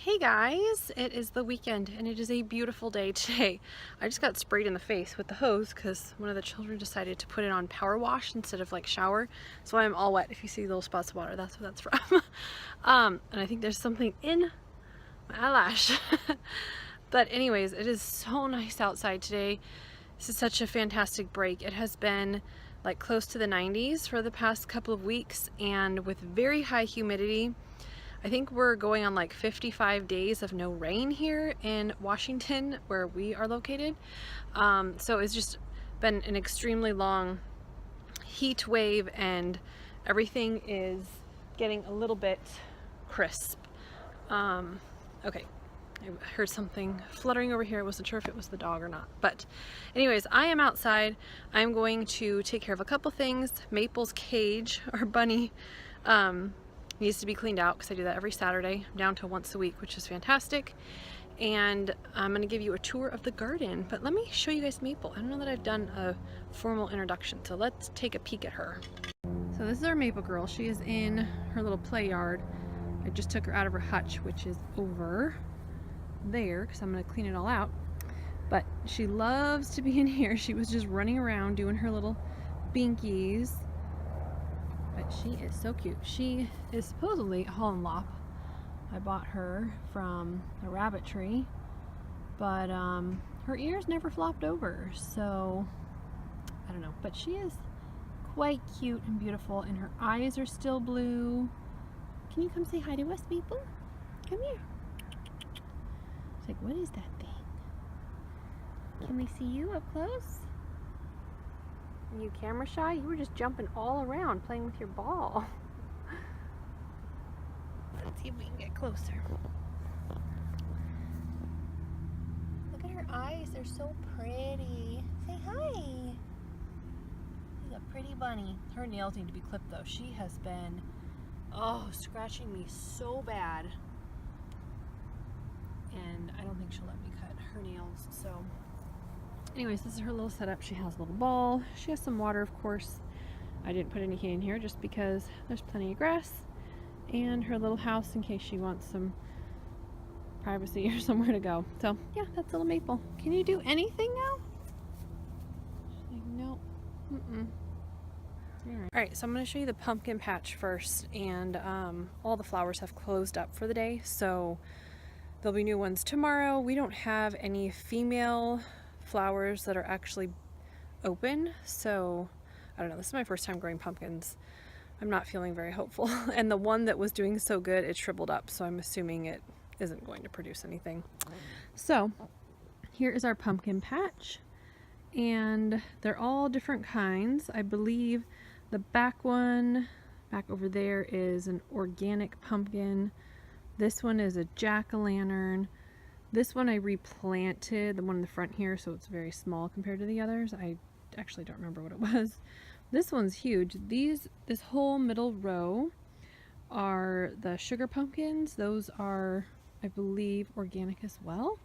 Hey guys, it is the weekend and it is a beautiful day today. I just got sprayed in the face with the hose because one of the children decided to put it on power wash instead of like shower. So I'm all wet. If you see little spots of water, that's what that's from. And I think there's something in my eyelash. But anyways, it is so nice outside today. This is such a fantastic break. It has been like close to the 90s for the past couple of weeks and with very high humidity. I think we're going on like 55 days of no rain here in Washington, where we are located. So it's just been an extremely long heat wave and everything is getting a little bit crisp. Okay, I heard something fluttering over here. I wasn't sure if it was the dog or not. But anyways, I am outside. I'm going to take care of a couple things. Maple's cage, our bunny, needs to be cleaned out because I do that every Saturday. I'm down to once a week, which is fantastic. And I'm going to give you a tour of the garden. But let me show you guys Maple. I don't know that I've done a formal introduction, so let's take a peek at her. So this is our Maple girl. She is in her little play yard. I just took her out of her hutch, which is over there because I'm going to clean it all out. But she loves to be in here. She was just running around doing her little binkies. But she is so cute. She is supposedly a Holland Lop. I bought her from a rabbit tree, but her ears never flopped over, so I don't know. But she is quite cute and beautiful, and her eyes are still blue. Can you come say hi to us, Maple? Come here. It's like, what is that thing? Can we see you up close? Are you camera shy? You were just jumping all around playing with your ball. Let's see if we can get closer. Look at her eyes, they're so pretty. Say hi. She's a pretty bunny. Her nails need to be clipped though. She has been, scratching me so bad. And I don't think she'll let me cut her nails, so. Anyways, this is her little setup. She has a little ball. She has some water, of course. I didn't put anything in here just because there's plenty of grass. And her little house in case she wants some privacy or somewhere to go. So, yeah, that's little Maple. Can you do anything now? She's like, no. Alright, so I'm going to show you the pumpkin patch first. And all the flowers have closed up for the day. So, there'll be new ones tomorrow. We don't have any female flowers that are actually open, so I don't know. This is my first time growing pumpkins. I'm not feeling very hopeful. And the one that was doing so good, it shriveled up, so I'm assuming it isn't going to produce anything. So here is our pumpkin patch, and they're all different kinds. I believe the back one back over there is an organic pumpkin. This one is a jack-o'-lantern. This one I replanted, the one in the front here, so it's very small compared to the others. I actually don't remember what it was. This one's huge. This whole middle row are the sugar pumpkins. Those are, I believe, organic as well.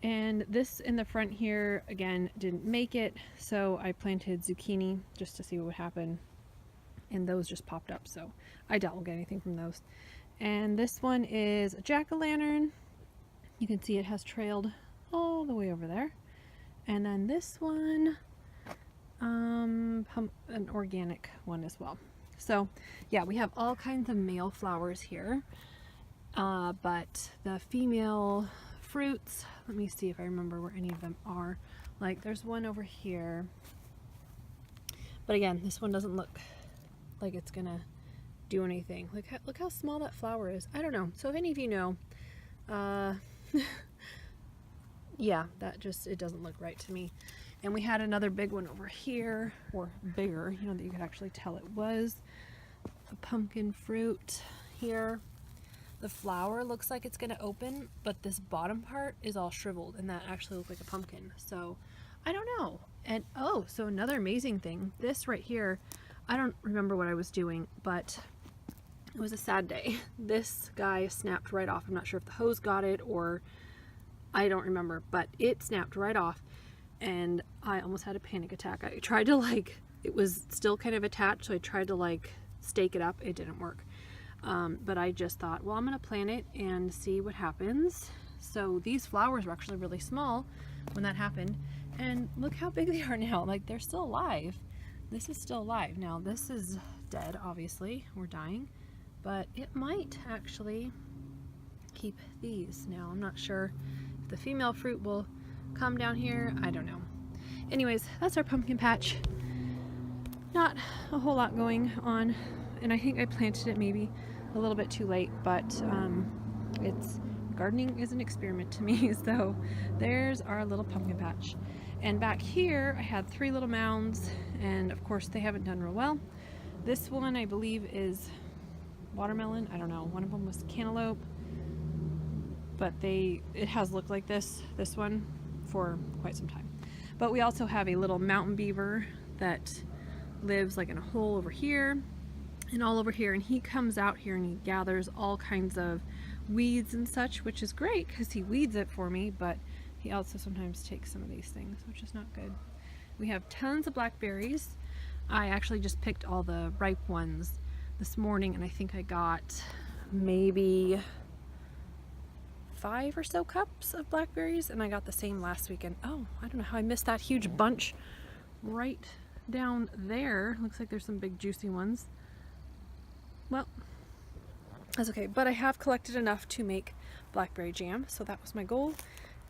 And this in the front here, again, didn't make it, so I planted zucchini just to see what would happen. And those just popped up, so I doubt we'll get anything from those. And this one is a jack-o'-lantern. You can see it has trailed all the way over there. And then this one, an organic one as well. So yeah, we have all kinds of male flowers here. But the female fruits, let me see if I remember where any of them are. Like there's one over here. But again, this one doesn't look like it's gonna do anything. Look how small that flower is. I don't know. So if any of you know, yeah, it doesn't look right to me. And we had another big one over here, or bigger, you know, that you could actually tell it was a pumpkin fruit here. The flower looks like it's going to open, but this bottom part is all shriveled, and that actually looked like a pumpkin. So I don't know. And so another amazing thing, this right here, I don't remember what I was doing, but it was a sad day. This guy snapped right off. I'm not sure if the hose got it or I don't remember, but it snapped right off and I almost had a panic attack. I tried to it was still kind of attached, so I tried to stake it up. It didn't work. But I just thought, well, I'm gonna plant it and see what happens. So these flowers were actually really small when that happened, and look how big they are now. Like, they're still alive. This is still alive. Now this is dead, obviously, or dying, but it might actually keep these. Now I'm not sure if the female fruit will come down here. I don't know. Anyways, that's our pumpkin patch. Not a whole lot going on, and I think I planted it maybe a little bit too late, but gardening is an experiment to me. So there's our little pumpkin patch. And back here I had 3 little mounds, and of course they haven't done real well. This one I believe is watermelon. I don't know. One of them was cantaloupe, but it has looked like this one for quite some time. But we also have a little mountain beaver that lives like in a hole over here and all over here, and he comes out here and he gathers all kinds of weeds and such, which is great because he weeds it for me, but he also sometimes takes some of these things, which is not good. We have tons of blackberries. I actually just picked all the ripe ones this morning, and I think I got maybe 5 or so cups of blackberries, and I got the same last weekend. Oh, I don't know how I missed that huge bunch right down there. Looks like there's some big juicy ones. Well, that's okay, but I have collected enough to make blackberry jam, so that was my goal,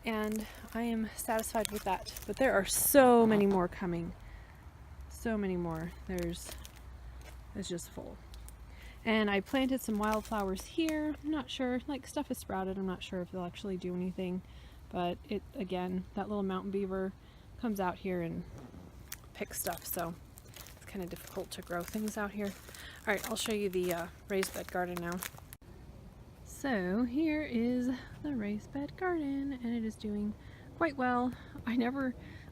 and I am satisfied with that. But there are so many more coming. So many more. It's just full. And I planted some wildflowers here. I'm not sure, like, stuff is sprouted. I'm not sure if they'll actually do anything, but again, that little mountain beaver comes out here and picks stuff, so it's kind of difficult to grow things out here. All right, I'll show you the raised bed garden now. So here is the raised bed garden, and it is doing quite well.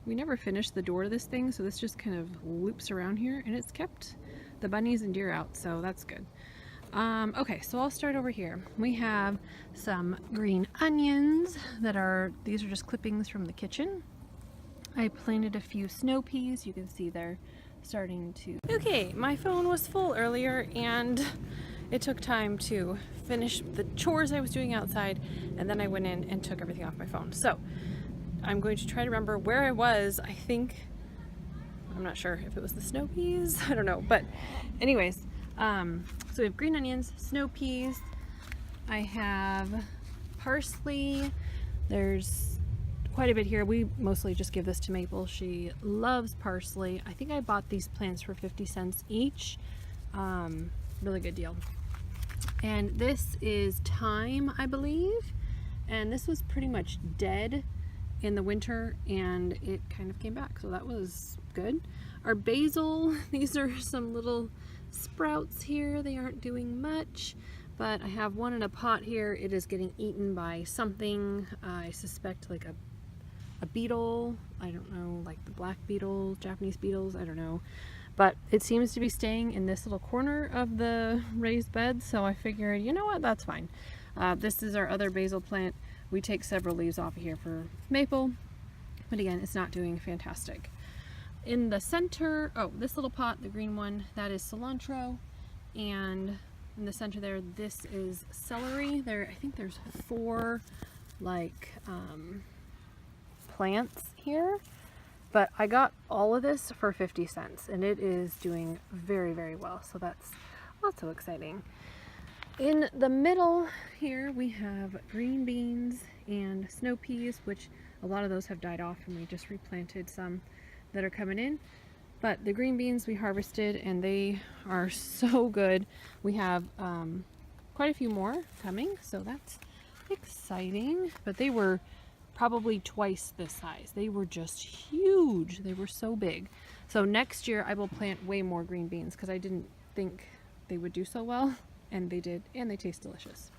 We never finished the door to this thing, so this just kind of loops around here, and it's kept the bunnies and deer out, so that's good. Okay, so I'll start over here. We have some green onions these are just clippings from the kitchen. I planted a few snow peas. You can see they're starting to... Okay, my phone was full earlier, and it took time to finish the chores I was doing outside, and then I went in and took everything off my phone. So I'm going to try to remember where I was. I'm not sure if it was the snow peas. I don't know, but anyways, so we have green onions, snow peas. I have parsley. There's quite a bit here. We mostly just give this to Maple. She loves parsley. I think I bought these plants for 50 cents each. Really good deal. And this is thyme, I believe. And this was pretty much dead in the winter, and it kind of came back, so that was good. Our basil, these are some little sprouts here. They aren't doing much, but I have one in a pot here. It is getting eaten by something. I suspect like a beetle. I don't know, like the black beetle, Japanese beetles, I don't know. But it seems to be staying in this little corner of the raised bed, so I figured, you know what, that's fine. This is our other basil plant. We take several leaves off of here for Maple, but again, it's not doing fantastic. In the center, oh, this little pot, the green one, that is cilantro, and in the center there, this is celery. I think there's 4 like plants here, but I got all of this for 50 cents, and it is doing very, very well, so that's also exciting. In the middle here we have green beans and snow peas, which a lot of those have died off, and we just replanted some that are coming in. But the green beans we harvested, and they are so good. We have quite a few more coming, so that's exciting. But they were probably twice this size. They were just huge. They were so big. So next year I will plant way more green beans, because I didn't think they would do so well. And they did, and they taste delicious.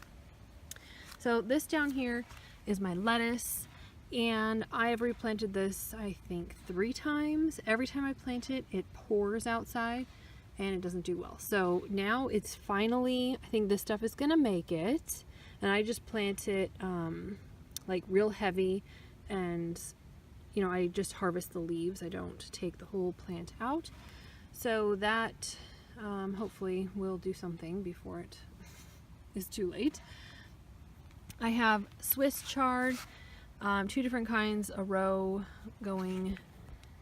So this down here is my lettuce, and I have replanted this, I think, 3 times. Every time I plant it, it pours outside, and it doesn't do well. So now it's finally, I think this stuff is gonna make it, and I just plant it like real heavy, and you know, I just harvest the leaves. I don't take the whole plant out. So that hopefully will do something before it is too late. I have Swiss chard, 2 different kinds, a row going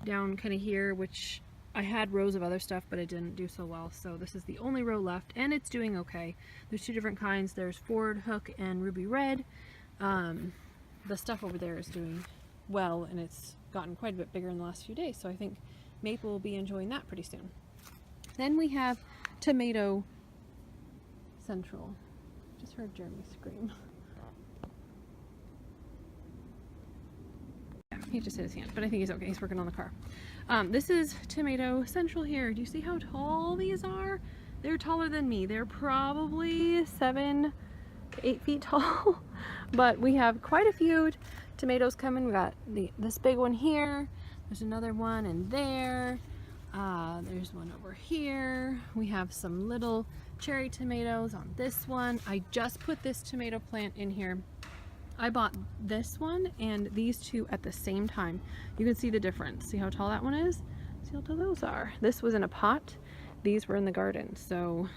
down kind of here, which I had rows of other stuff, but it didn't do so well, so this is the only row left, and it's doing okay. There's 2 different kinds. There's Ford Hook and Ruby Red. The stuff over there is doing well, and it's gotten quite a bit bigger in the last few days, so I think Maple will be enjoying that pretty soon. Then we have Tomato Central. Just heard Jeremy scream. Yeah, he just hit his hand, but I think he's okay. He's working on the car. This is Tomato Central here. Do you see how tall these are? They're taller than me. They're probably 7 to 8 feet tall. But we have quite a few tomatoes coming. We got this big one here. There's another one in there. There's one over here. We have some little cherry tomatoes on this one. I just put this tomato plant in here. I bought this one and these 2 at the same time. You can see the difference. See how tall that one is? See how tall those are. This was in a pot. These were in the garden. So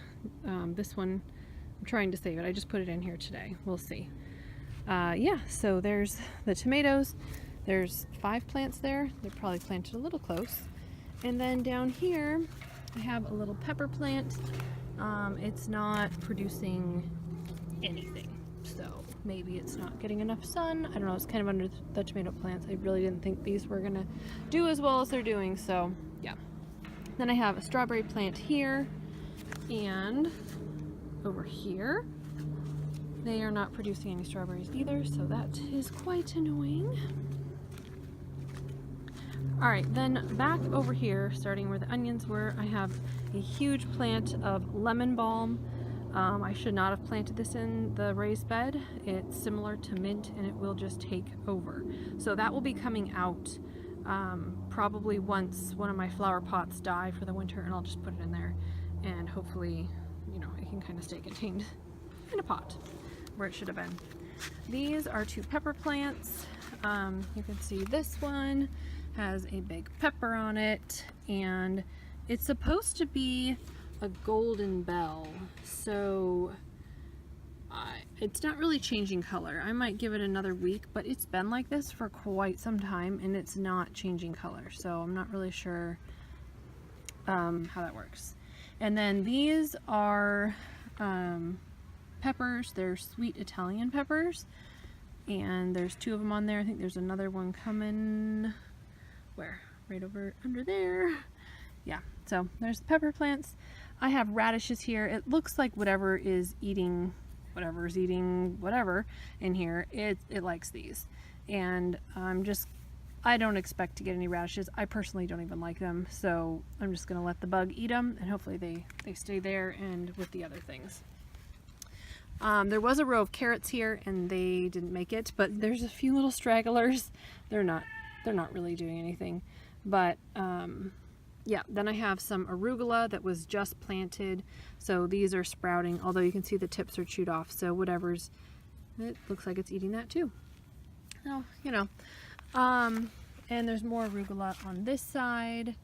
this one, I'm trying to save it. I just put it in here today. We'll see. Yeah, so there's the tomatoes. There's 5 plants there. They're probably planted a little close. And then down here, I have a little pepper plant. It's not producing anything. So maybe it's not getting enough sun. I don't know, it's kind of under the tomato plants. I really didn't think these were gonna do as well as they're doing, so yeah. Then I have a strawberry plant here, and over here, they are not producing any strawberries either, so that is quite annoying. Alright, then back over here, starting where the onions were, I have a huge plant of lemon balm. I should not have planted this in the raised bed. It's similar to mint and it will just take over. So that will be coming out probably once one of my flower pots die for the winter, and I'll just put it in there and hopefully, you know, it can kind of stay contained in a pot where it should have been. These are 2 pepper plants. You can see this one has a big pepper on it, and it's supposed to be a golden bell, so it's not really changing color. I might give it another week, but it's been like this for quite some time and it's not changing color, so I'm not really sure how that works. And then these are peppers. They're sweet Italian peppers, and there's 2 of them on there. I think there's another one coming where? Right over under there. Yeah, so there's the pepper plants. I have radishes here. It looks like whatever is eating whatever in here, it likes these. And I don't expect to get any radishes. I personally don't even like them, so I'm just gonna let the bug eat them, and hopefully they stay there and with the other things. There was a row of carrots here and they didn't make it, but there's a few little stragglers. They're not really doing anything, but yeah, then I have some arugula that was just planted, so these are sprouting, although you can see the tips are chewed off, so it looks like it's eating that too. So, you know. And there's more arugula on this side,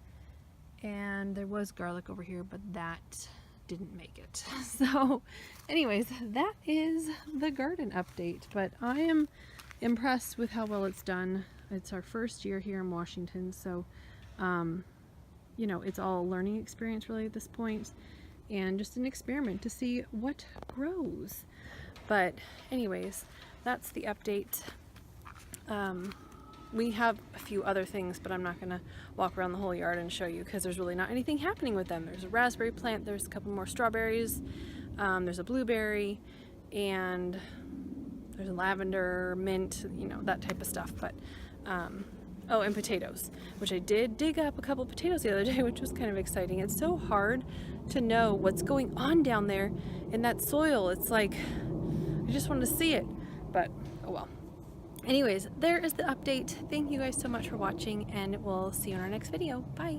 and there was garlic over here, but that didn't make it. So anyways, that is the garden update, but I am impressed with how well it's done. It's our first year here in Washington, so you know, it's all a learning experience really at this point, and just an experiment to see what grows. But anyways, that's the update. We have a few other things, but I'm not going to walk around the whole yard and show you because there's really not anything happening with them. There's a raspberry plant, there's a couple more strawberries, there's a blueberry, and there's a lavender, mint, you know, that type of stuff. But oh, and potatoes, which I did dig up a couple of potatoes the other day, which was kind of exciting. It's so hard to know what's going on down there in that soil. It's like, I just wanted to see it, but oh well. Anyways, there is the update. Thank you guys so much for watching, and we'll see you in our next video. Bye!